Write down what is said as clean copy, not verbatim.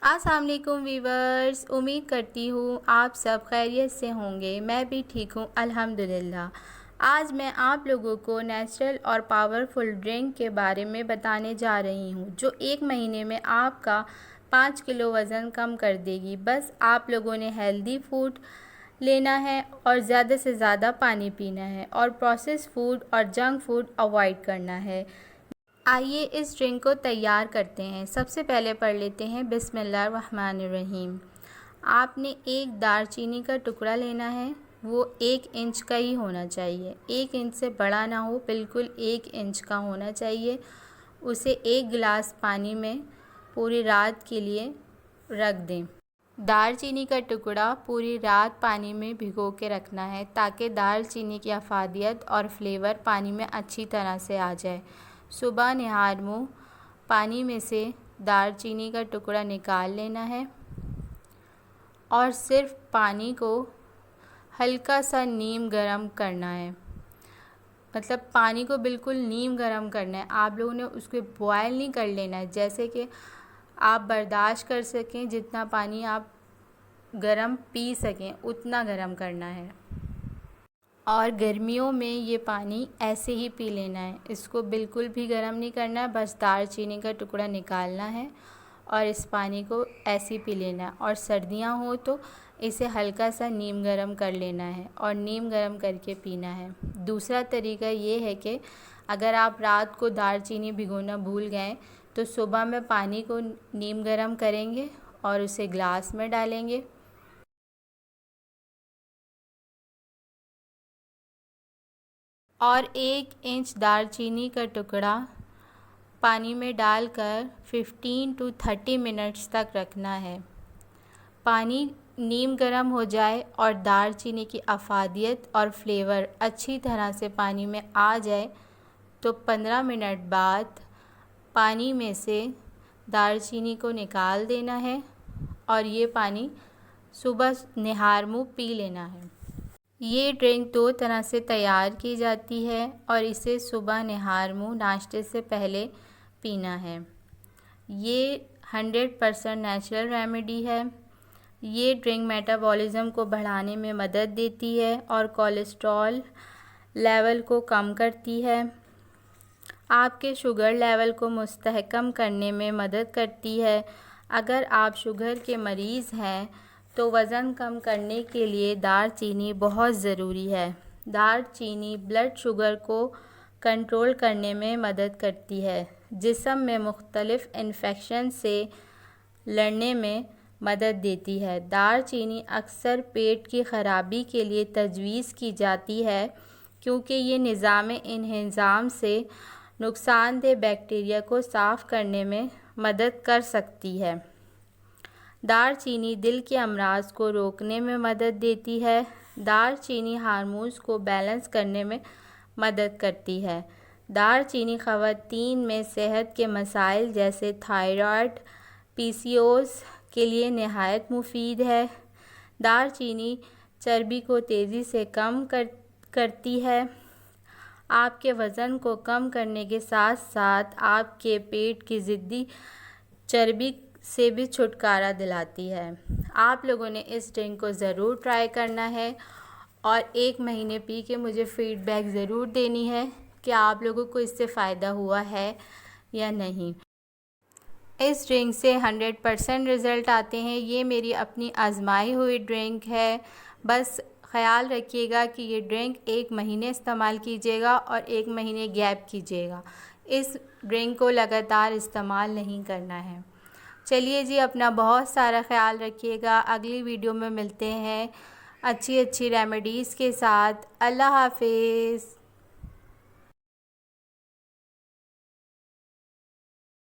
अस्सलाम वालेकुम वीवर्स, उम्मीद करती हूँ आप सब खैरियत से होंगे। मैं भी ठीक हूँ अल्हम्दुलिल्लाह। आज मैं आप लोगों को नेचुरल और पावरफुल ड्रिंक के बारे में बताने जा रही हूँ जो 1 महीने में आपका 5 किलो वज़न कम कर देगी। बस आप लोगों ने हेल्दी फूड लेना है और ज़्यादा से ज़्यादा पानी पीना है और प्रोसेस्ड फूड और जंक फूड अवॉइड करना है। आइए इस ड्रिंक को तैयार करते हैं। सबसे पहले पढ़ लेते हैं बिस्मिल्लाहिर्रहमानिर्रहीम। आपने एक दालचीनी का टुकड़ा लेना है, वो 1 इंच का ही होना चाहिए। 1 इंच से बड़ा ना हो, बिल्कुल 1 इंच का होना चाहिए। उसे 1 गिलास पानी में पूरी रात के लिए रख दें। दालचीनी का टुकड़ा पूरी रात पानी में भिगो के रखना है ताकि दालचीनी की अफादियत और फ्लेवर पानी में अच्छी तरह से आ जाए। सुबह निहार मुँह पानी में से दालचीनी का टुकड़ा निकाल लेना है और सिर्फ पानी को हल्का सा नीम गरम करना है। मतलब पानी को बिल्कुल नीम गरम करना है। आप लोगों ने उसको बॉयल नहीं कर लेना है, जैसे कि आप बर्दाश्त कर सकें, जितना पानी आप गरम पी सकें उतना गरम करना है। और गर्मियों में ये पानी ऐसे ही पी लेना है, इसको बिल्कुल भी गर्म नहीं करना है। बस दालचीनी का टुकड़ा निकालना है और इस पानी को ऐसे ही पी लेना है। और सर्दियाँ हो तो इसे हल्का सा नीम गरम कर लेना है और नीम गरम करके पीना है। दूसरा तरीका ये है कि अगर आप रात को दालचीनी भिगोना भूल गए तो सुबह में पानी को नीम गरम करेंगे और उसे ग्लास में डालेंगे और 1 इंच दालचीनी का टुकड़ा पानी में डालकर 15 to 30 मिनट्स तक रखना है। पानी नीम गरम हो जाए और दालचीनी की अफादियत और फ्लेवर अच्छी तरह से पानी में आ जाए तो 15 मिनट बाद पानी में से दालचीनी को निकाल देना है और ये पानी सुबह निहार मुँह पी लेना है। ये ड्रिंक 2 तरह से तैयार की जाती है और इसे सुबह निहार मुँह नाश्ते से पहले पीना है। ये 100% नेचुरल रेमेडी है। ये ड्रिंक मेटाबॉलिज़्म को बढ़ाने में मदद देती है और कोलेस्ट्रॉल लेवल को कम करती है। आपके शुगर लेवल को मुस्तहकम करने में मदद करती है। अगर आप शुगर के मरीज़ हैं तो वज़न कम करने के लिए दालचीनी बहुत ज़रूरी है। दालचीनी ब्लड शुगर को कंट्रोल करने में मदद करती है, जिस्म में मुख्तलिफ़ इन्फेक्शन से लड़ने में मदद देती है। दालचीनी अक्सर पेट की ख़राबी के लिए तजवीज़ की जाती है क्योंकि ये निज़ाम इंहिज़ाम से नुकसानदेह बैक्टीरिया को साफ़ करने में मदद कर सकती है। दालचीनी दिल के अमराज को रोकने में मदद देती है। दालचीनी हार्मोन्स को बैलेंस करने में मदद करती है। दालचीनी ख़वातीन में सेहत के मसाइल जैसे थायराइड, पीसीओएस के लिए नहायत मुफीद है। दालचीनी चर्बी को तेज़ी से कम करती है। आपके वज़न को कम करने के साथ साथ आपके पेट की ज़िद्दी चर्बी से भी छुटकारा दिलाती है। आप लोगों ने इस ड्रिंक को ज़रूर ट्राई करना है और 1 महीने पी के मुझे फ़ीडबैक ज़रूर देनी है कि आप लोगों को इससे फ़ायदा हुआ है या नहीं। इस ड्रिंक से 100% रिज़ल्ट आते हैं। ये मेरी अपनी आजमाई हुई ड्रिंक है। बस ख़याल रखिएगा कि ये ड्रिंक 1 महीने इस्तेमाल कीजिएगा और 1 महीने गैप कीजिएगा। इस ड्रिंक को लगातार इस्तेमाल नहीं करना है। चलिए जी, अपना बहुत सारा ख्याल रखिएगा। अगली वीडियो में मिलते हैं अच्छी रेमेडीज़ के साथ। अल्लाह हाफ़िज़।